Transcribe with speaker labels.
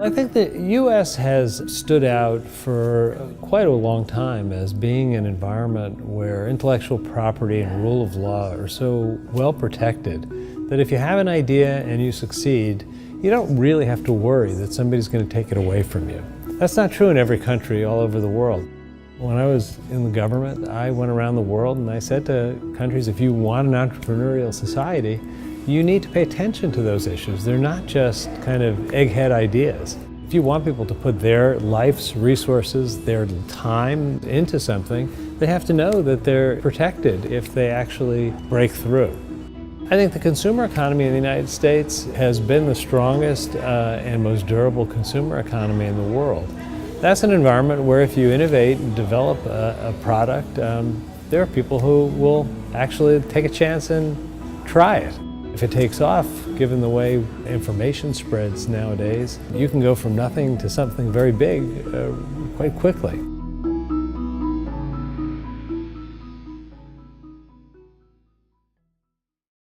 Speaker 1: I think the U.S. has stood out for quite a long time as being an environment where intellectual property and rule of law are so well protected that if you have an idea and you succeed, you don't really have to worry that somebody's going to take it away from you. That's not true in every country all over the world. When I was in the government, I went around the world and I said to countries, if you want an entrepreneurial society, you need to pay attention to those issues. They're not just kind of egghead ideas. If you want people to put their life's resources, their time into something, they have to know that they're protected if they actually break through. I think the consumer economy in the United States has been the strongest and most durable consumer economy in the world. That's an environment where if you innovate and develop a product, there are people who will actually take a chance and try it. If it takes off, given the way information spreads nowadays, you can go from nothing to something very big quite quickly.